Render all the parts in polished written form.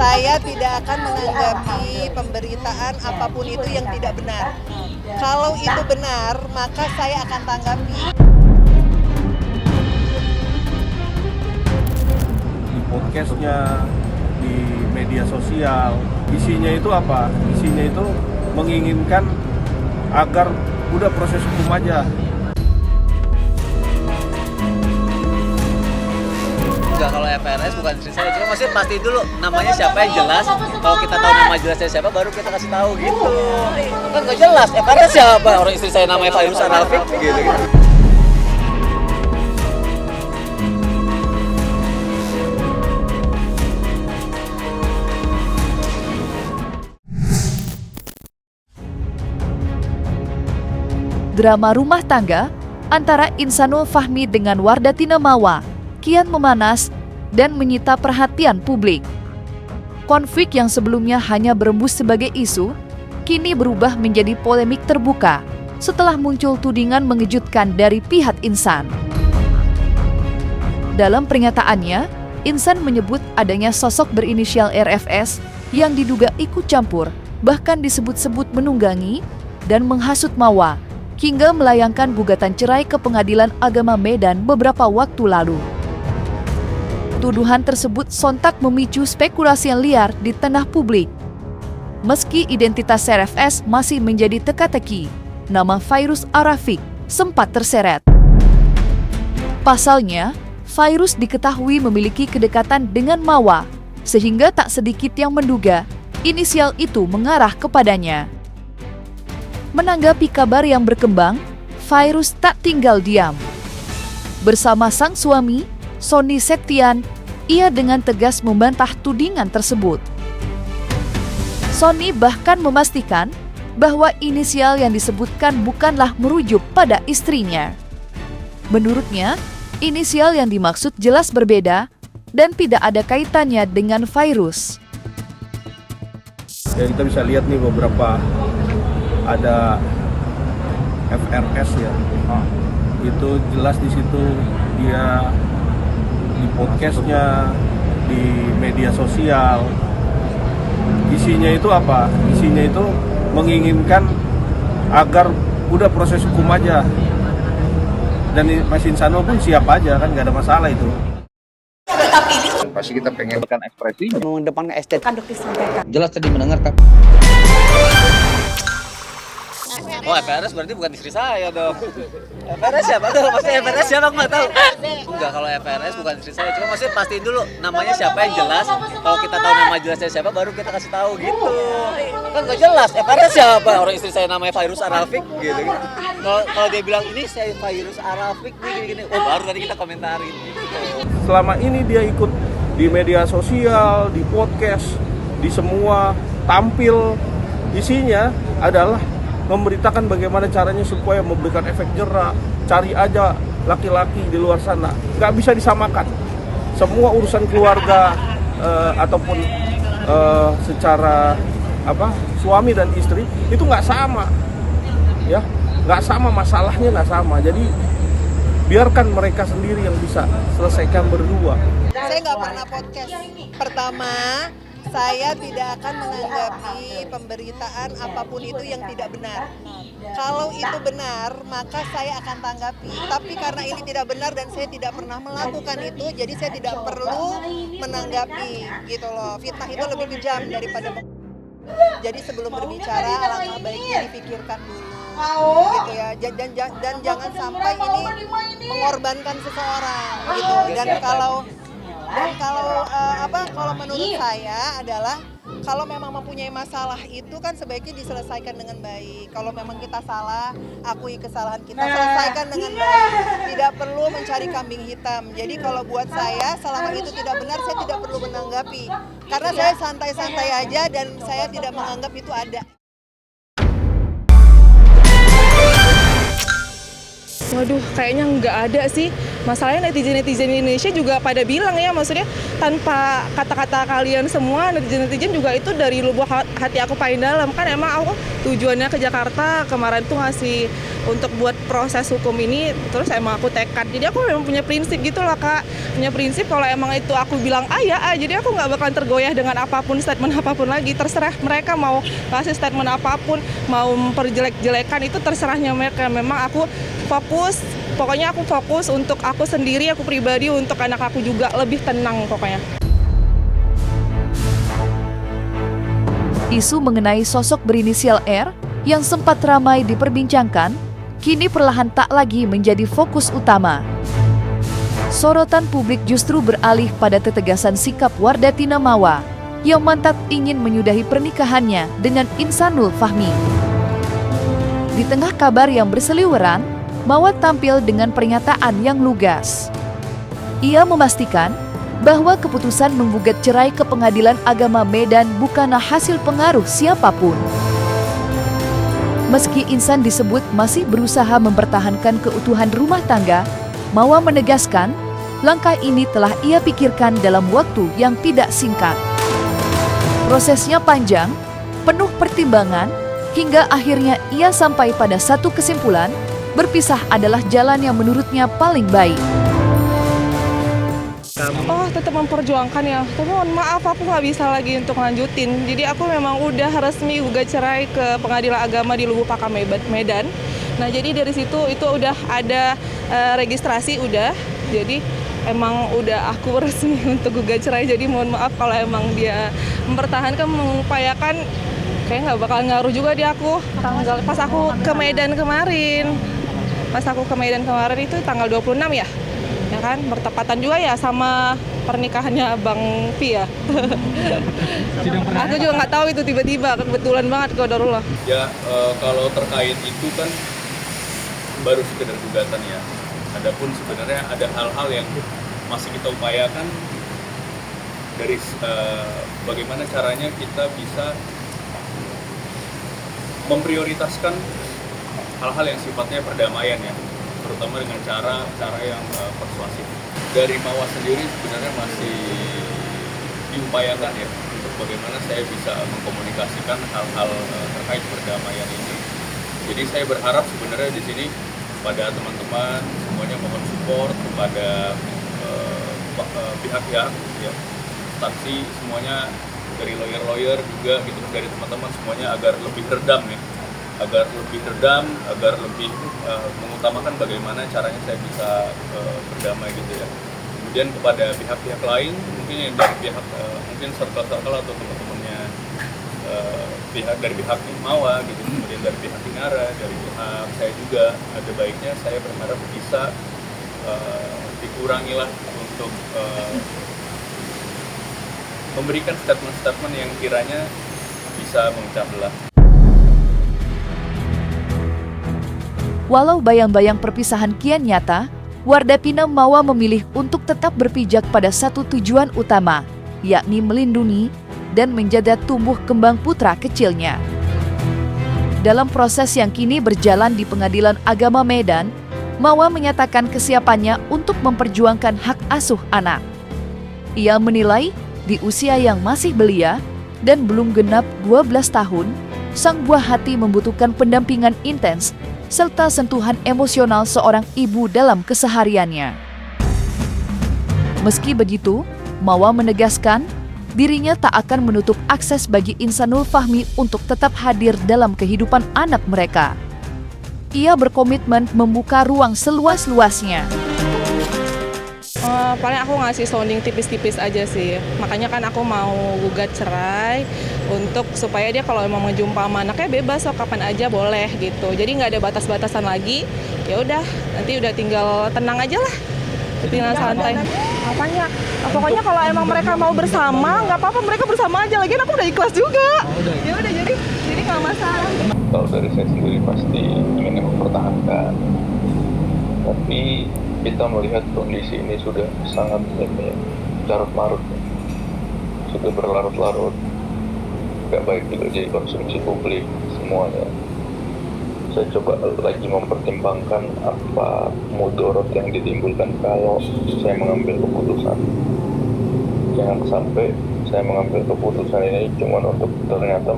Saya tidak akan menanggapi pemberitaan apapun itu yang tidak benar. Kalau itu benar, maka saya akan tanggapi. Di podcastnya, di media sosial, isinya itu apa? Isinya itu menginginkan agar udah proses hukum aja. Enggak, kalau FRS bukan istri saya, cuma masih pasti dulu namanya siapa yang jelas. Kalau kita tahu nama jelasnya siapa, baru kita kasih tahu gitu. Kan nggak jelas, FRS siapa? Orang istri saya namanya Fairuz Arafik gitu. Drama rumah tangga antara Insanul Fahmi dengan Wardatina Mawa kian memanas dan menyita perhatian publik. Konflik yang sebelumnya hanya berembus sebagai isu, kini berubah menjadi polemik terbuka setelah muncul tudingan mengejutkan dari pihak Insan. Dalam pernyataannya, Insan menyebut adanya sosok berinisial RFS yang diduga ikut campur, bahkan disebut-sebut menunggangi dan menghasut Mawa, hingga melayangkan gugatan cerai ke Pengadilan Agama Medan beberapa waktu lalu. Tuduhan tersebut sontak memicu spekulasi yang liar di tengah publik. Meski identitas RFS masih menjadi teka-teki, nama Fairuz Arafik sempat terseret. Pasalnya, Fairuz diketahui memiliki kedekatan dengan Mawa, sehingga tak sedikit yang menduga inisial itu mengarah kepadanya. Menanggapi kabar yang berkembang, Fairuz tak tinggal diam. Bersama sang suami, Sony Septian, ia dengan tegas membantah tudingan tersebut. Sony bahkan memastikan bahwa inisial yang disebutkan bukanlah merujuk pada istrinya. Menurutnya, inisial yang dimaksud jelas berbeda dan tidak ada kaitannya dengan Fairuz. Ya, kita bisa lihat nih beberapa ada FRS ya. Itu jelas di situ dia di podcastnya, di media sosial. Isinya itu apa? Isinya itu menginginkan agar udah proses hukum aja. Dan Mas Insanul pun siap aja, kan nggak ada masalah itu. Pasti kita pengen kan ekspresinya. Mengedepankan estetika disampaikan. Jelas tadi mendengarkan. Oh, FRS berarti bukan istri saya dong. FRS siapa tuh? Maksudnya FRS siapa? Aku nggak tahu. Enggak, kalau FRS bukan istri saya, cuma masih pastiin dulu namanya siapa yang jelas. Kalau kita tahu nama jelasnya siapa, baru kita kasih tahu gitu. Kan nggak jelas, FRS siapa? Orang istri saya namanya Fairuz Arafik gitu. Kalau dia bilang ini saya Fairuz Arafik gini-gini, oh baru tadi kita komentarin gitu. Selama ini dia ikut di media sosial, di podcast, di semua tampil, isinya adalah memberitakan bagaimana caranya supaya memberikan efek jerak. Cari aja laki-laki di luar sana, nggak bisa disamakan. Semua urusan keluarga ataupun secara suami dan istri itu nggak sama, ya nggak sama, masalahnya nggak sama. Jadi biarkan mereka sendiri yang bisa selesaikan berdua. Saya nggak pernah podcast. Pertama, saya tidak akan menanggapi pemberitaan apapun itu yang tidak benar. Kalau itu benar, maka saya akan tanggapi. Tapi karena ini tidak benar dan saya tidak pernah melakukan itu, jadi saya tidak perlu menanggapi gitu loh. Fitnah itu lebih kejam daripada. Jadi sebelum berbicara, alangkah baiknya dipikirkan dulu. Gitu ya. Dan jangan sampai ini mengorbankan seseorang gitu. Kalau menurut saya adalah kalau memang mempunyai masalah itu kan sebaiknya diselesaikan dengan baik. Kalau memang kita salah, akui kesalahan kita, selesaikan dengan baik. Tidak perlu mencari kambing hitam. Jadi kalau buat saya, selama itu tidak benar, saya tidak perlu menanggapi. Karena saya santai-santai aja dan saya tidak menganggap itu ada. Waduh, kayaknya nggak ada sih. masalahnya netizen di Indonesia juga pada bilang ya, maksudnya tanpa kata-kata kalian semua, netizen juga itu dari lubuk hati aku paling dalam. Kan emang aku tujuannya ke Jakarta kemarin tuh ngasih untuk buat proses hukum ini, terus emang aku tekad. Jadi aku memang punya prinsip gitu loh Kak, punya prinsip kalau emang itu aku bilang ya, jadi aku nggak bakalan tergoyah dengan apapun, statement apapun lagi. Terserah mereka mau kasih statement apapun, mau memperjelek-jelekan, itu terserahnya mereka. Memang aku fokus, pokoknya aku fokus untuk aku sendiri, aku pribadi, untuk anak aku juga lebih tenang pokoknya. Isu mengenai sosok berinisial R yang sempat ramai diperbincangkan, kini perlahan tak lagi menjadi fokus utama. Sorotan publik justru beralih pada tetegasan sikap Wardatina Mawa yang mantap ingin menyudahi pernikahannya dengan Insanul Fahmi. Di tengah kabar yang berseliweran, Mawa tampil dengan pernyataan yang lugas. Ia memastikan bahwa keputusan menggugat cerai ke Pengadilan Agama Medan bukanlah hasil pengaruh siapapun. Meski Insan disebut masih berusaha mempertahankan keutuhan rumah tangga, Mawa menegaskan langkah ini telah ia pikirkan dalam waktu yang tidak singkat. Prosesnya panjang, penuh pertimbangan, hingga akhirnya ia sampai pada satu kesimpulan, berpisah adalah jalan yang menurutnya paling baik. Oh, tetap memperjuangkan ya. Tapi mohon maaf, aku nggak bisa lagi untuk lanjutin. Jadi aku memang udah resmi gugat cerai ke Pengadilan Agama di Lubuk Pakam Medan. Nah, jadi dari situ itu udah ada registrasi udah. Jadi emang udah aku resmi untuk gugat cerai. Jadi mohon maaf kalau emang dia mempertahankan, mengupayakan, kayak nggak bakal ngaruh juga di aku. Pas aku ke Medan kemarin. Itu tanggal 26 ya. Ya kan, bertepatan juga ya sama pernikahannya Bang Pi ya. Aku juga nggak tahu itu tiba-tiba, kebetulan banget qadarullah. Ya kalau terkait itu kan baru sekedar gugatan ya. Adapun sebenarnya ada hal-hal yang masih kita upayakan dari bagaimana caranya kita bisa memprioritaskan hal-hal yang sifatnya perdamaian ya, terutama dengan cara yang persuasif. Dari Mawa sendiri sebenarnya masih diupayakan ya untuk bagaimana saya bisa mengkomunikasikan hal-hal terkait perdamaian ini. Jadi saya berharap sebenarnya di sini pada teman-teman semuanya mohon support kepada pihak-pihak ya, instansi semuanya, dari lawyer juga gitu, dari teman-teman semuanya agar lebih redam ya. agar lebih mengutamakan bagaimana caranya saya bisa berdamai gitu ya. Kemudian kepada pihak-pihak lain, mungkin yang dari pihak mungkin circle-circle atau teman-temannya dari pihak Mawa gitu, kemudian dari pihak Inara, dari pihak saya juga, ada baiknya saya berharap bisa dikurangilah untuk memberikan statement-statement yang kiranya bisa memecah belah. Walau bayang-bayang perpisahan kian nyata, Wardatina Mawa memilih untuk tetap berpijak pada satu tujuan utama, yakni melindungi dan menjaga tumbuh kembang putra kecilnya. Dalam proses yang kini berjalan di Pengadilan Agama Medan, Mawa menyatakan kesiapannya untuk memperjuangkan hak asuh anak. Ia menilai di usia yang masih belia dan belum genap 12 tahun, sang buah hati membutuhkan pendampingan intens serta sentuhan emosional seorang ibu dalam kesehariannya. Meski begitu, Mawa menegaskan dirinya tak akan menutup akses bagi Insanul Fahmi untuk tetap hadir dalam kehidupan anak mereka. Ia berkomitmen membuka ruang seluas-luasnya. Paling aku ngasih sounding tipis-tipis aja sih. Makanya kan aku mau gugat cerai untuk supaya dia kalau emang ngejumpa sama anaknya bebas, so kapan aja boleh gitu. Jadi nggak ada batas-batasan lagi. Ya udah, nanti udah tinggal tenang aja lah. Tinggal santai. Apanya? Pokoknya kalau emang mereka mau bersama, nggak apa-apa, mereka bersama aja. Lagian aku udah ikhlas juga. Ya udah, jadi nggak masalah. Kalau dari saya sendiri pasti ingin mempertahankan. Tapi kita melihat kondisi ini sudah sangat larut-larut, sudah berlarut-larut, gak baik juga jadi konsumsi publik semuanya. saya coba lagi mempertimbangkan apa mudarat yang ditimbulkan kalau saya mengambil keputusan. Jangan sampai saya mengambil keputusan ini cuma untuk ternyata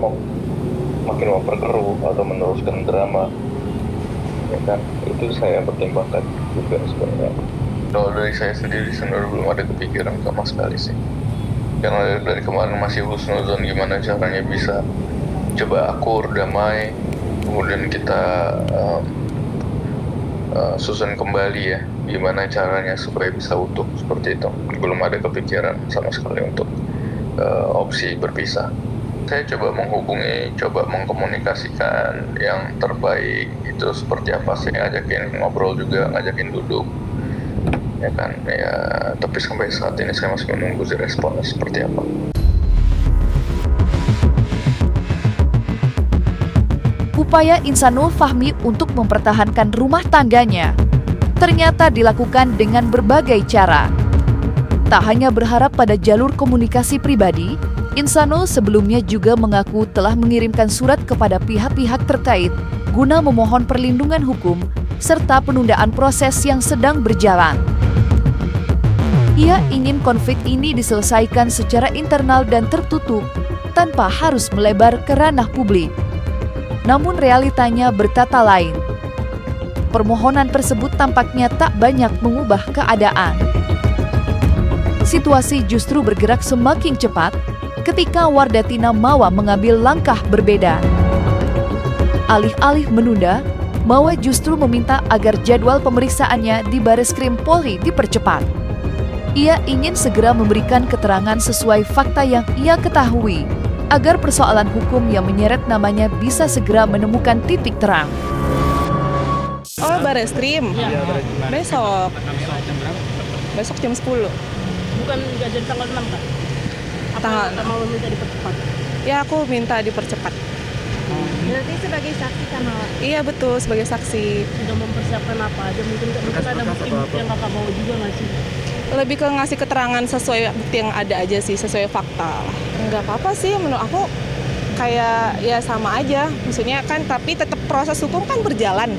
makin memperkeruh atau meneruskan drama, ya kan? Itu saya pertimbangkan juga sebenarnya. Kalau dari saya sendiri sebenarnya belum ada kepikiran sama sekali sih, karena dari kemarin masih husnuzon gimana caranya bisa coba akur, damai, kemudian kita susun kembali ya, gimana caranya supaya bisa utuh seperti itu. Belum ada kepikiran sama sekali untuk opsi berpisah. Saya coba menghubungi, coba mengkomunikasikan yang terbaik itu seperti apa. Saya ngajakin ngobrol juga, ngajakin duduk, ya kan, ya. Tapi sampai saat ini saya masih menunggu responnya seperti apa. Upaya Insanul Fahmi untuk mempertahankan rumah tangganya ternyata dilakukan dengan berbagai cara. Tak hanya berharap pada jalur komunikasi pribadi, Insanul sebelumnya juga mengaku telah mengirimkan surat kepada pihak-pihak terkait guna memohon perlindungan hukum serta penundaan proses yang sedang berjalan. Ia ingin konflik ini diselesaikan secara internal dan tertutup tanpa harus melebar ke ranah publik. Namun realitanya berkata lain. Permohonan tersebut tampaknya tak banyak mengubah keadaan. Situasi justru bergerak semakin cepat ketika Wardatina Mawa mengambil langkah berbeda. Alih-alih menunda, Mawa justru meminta agar jadwal pemeriksaannya di Bareskrim Polri dipercepat. Ia ingin segera memberikan keterangan sesuai fakta yang ia ketahui, agar persoalan hukum yang menyeret namanya bisa segera menemukan titik terang. Oh, Bareskrim? Besok. Besok jam 10. Bukan nggak jadi tanggal 6 kan? Tanggal mau minta dipercepat? Ya, aku minta dipercepat. Berarti sebagai saksi kan? Iya betul, sebagai saksi. Sudah mempersiapkan apa aja? Mungkin ada bukti-bukti yang kakak bawa juga nggak sih? Lebih ke ngasih keterangan sesuai bukti yang ada aja sih, sesuai fakta. Nggak apa-apa sih, menurut aku kayak ya sama aja. Maksudnya kan, tapi tetap proses hukum kan berjalan.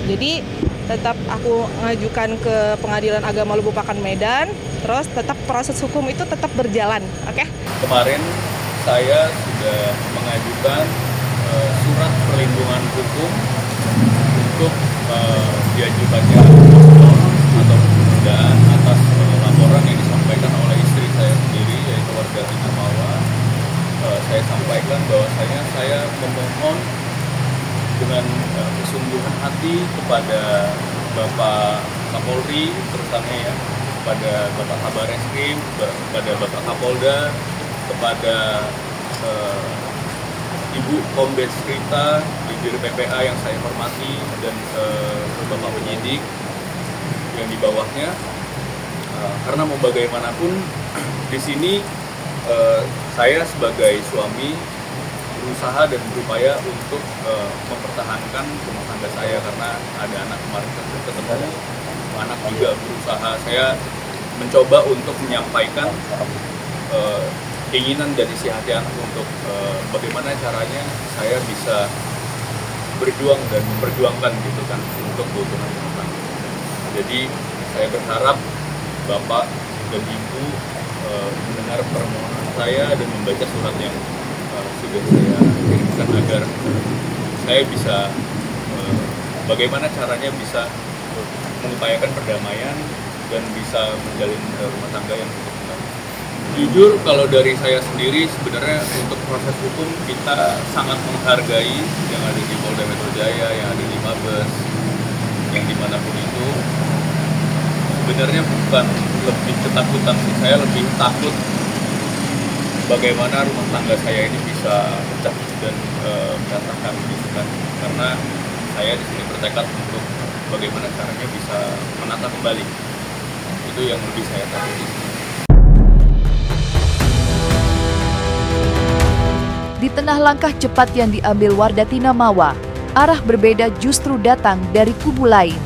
Jadi tetap aku ngajukan ke Pengadilan Agama Lubupakan Medan, terus tetap proses hukum itu tetap berjalan, oke? Kemarin saya sudah mengajukan surat perlindungan hukum untuk diajukannya atau penundaan atas laporan yang disampaikan oleh istri saya sendiri, yaitu Wardatina Mawa. Saya sampaikan bahwasanya saya memohon dengan kesungguhan hati kepada Bapak Kapolri, terutama ya, kepada Bapak Kabareskrim, kepada Bapak Kapolda, kepada Ibu Kombes Rita, Dirjen PPA yang saya hormati, dan Bapak penyidik yang di bawahnya, karena mau bagaimanapun di sini saya sebagai suami berusaha dan berupaya untuk mempertahankan rumah tangga saya, karena ada anak kemarin ketemu anak juga berusaha. Saya mencoba untuk menyampaikan keinginan dan isi hati anak untuk bagaimana caranya saya bisa berjuang dan memperjuangkan gitu kan untuk keutuhan rumah tangga. Jadi saya berharap Bapak dan Ibu mendengar permohonan saya dan membaca surat yang sudah saya kirimkan, agar saya bisa bagaimana caranya bisa mengupayakan perdamaian dan bisa menjalin rumah tangga yang utuh kembali. Jujur kalau dari saya sendiri sebenarnya untuk proses hukum kita sangat menghargai yang ada di Polda Metro Jaya, yang ada di Mabes, yang dimanapun itu. Sebenarnya bukan lebih ketakutan sih, saya lebih takut bagaimana rumah tangga saya ini bisa pecah dan berantakan gitu kan, karena saya di sini bertekad untuk bagaimana caranya bisa menata kembali. Itu yang lebih saya takuti. Di tengah langkah cepat yang diambil Wardatina Mawa, arah berbeda justru datang dari kubu lain.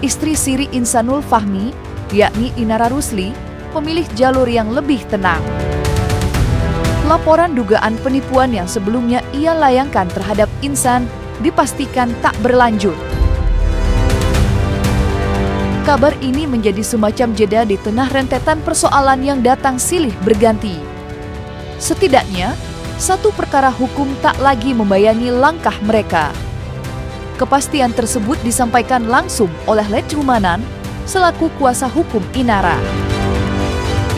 Istri Siri Insanul Fahmi, yakni Inara Rusli, memilih jalur yang lebih tenang. Laporan dugaan penipuan yang sebelumnya ia layangkan terhadap Insan dipastikan tak berlanjut. Kabar ini menjadi semacam jeda di tengah rentetan persoalan yang datang silih berganti. Setidaknya, satu perkara hukum tak lagi membayangi langkah mereka. Kepastian tersebut disampaikan langsung oleh Letchumanan selaku kuasa hukum Inara.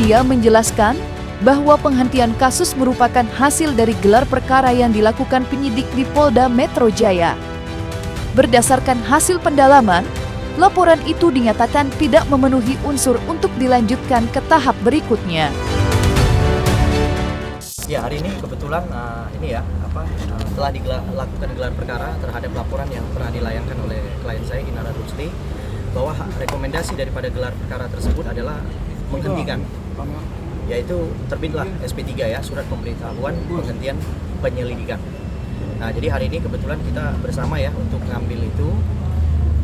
Ia menjelaskan bahwa penghentian kasus merupakan hasil dari gelar perkara yang dilakukan penyidik di Polda Metro Jaya. Berdasarkan hasil pendalaman, laporan itu dinyatakan tidak memenuhi unsur untuk dilanjutkan ke tahap berikutnya. Ya, hari ini kebetulan telah dilakukan gelar perkara terhadap laporan yang pernah dilayangkan oleh klien saya Inara Rusli, bahwa rekomendasi daripada gelar perkara tersebut adalah menghentikan, yaitu terbitlah SP3 ya, surat pemberitahuan penghentian penyelidikan. Nah, jadi hari ini kebetulan kita bersama ya untuk ngambil itu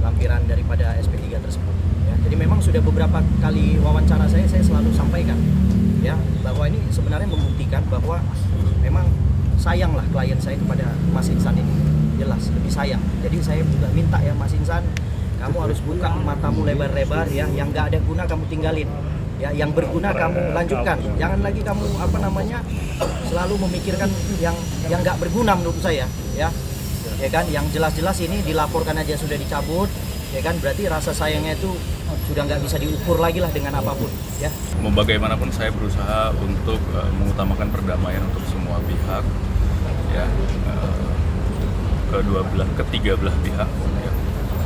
lampiran daripada SP3 tersebut. Ya, jadi memang sudah beberapa kali wawancara saya selalu sampaikan ya bahwa ini sebenarnya membuktikan bahwa memang sayanglah klien saya kepada Mas Insan ini, jelas lebih sayang. Jadi saya juga minta ya Mas Insan, kamu harus buka matamu lebar-lebar ya, yang nggak ada guna kamu tinggalin. Ya, yang berguna kamu lanjutkan. Jangan lagi kamu selalu memikirkan yang nggak berguna menurut saya ya. Ya kan, yang jelas-jelas ini dilaporkan aja sudah dicabut, ya kan, berarti rasa sayangnya itu sudah nggak bisa diukur lagi lah dengan apapun, ya. Mau bagaimanapun saya berusaha untuk mengutamakan perdamaian untuk semua pihak, ya, ketiga belah pihak, ya.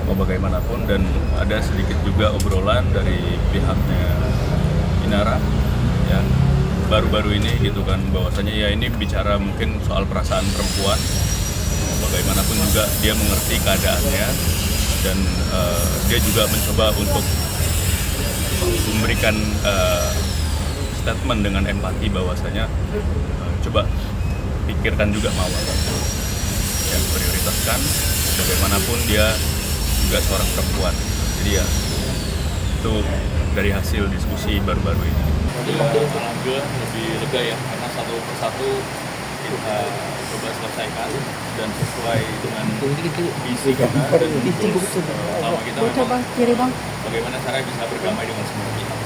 Mau bagaimanapun, dan ada sedikit juga obrolan dari pihaknya Inara, ya, baru-baru ini gitu kan, bahwasanya ya ini bicara mungkin soal perasaan perempuan. Bagaimanapun juga dia mengerti keadaannya, dan dia juga mencoba untuk memberikan statement dengan empati bahwasanya coba pikirkan juga Mawar, yang prioritaskan bagaimanapun dia juga seorang perempuan. Jadi ya itu dari hasil diskusi baru-baru ini. Alhamdulillah lebih lega ya, karena satu persatu kita coba selesaikan dan sesuai dengan visi kita dan utama kita memang bagaimana cara bisa berdamai dengan semua pihak.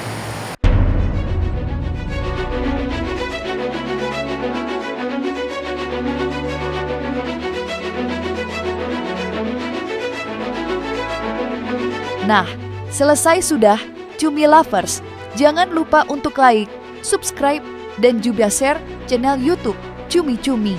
Nah, selesai sudah Cumi Lovers. Jangan lupa untuk like, subscribe, dan juga share channel YouTube Cumi Cumi.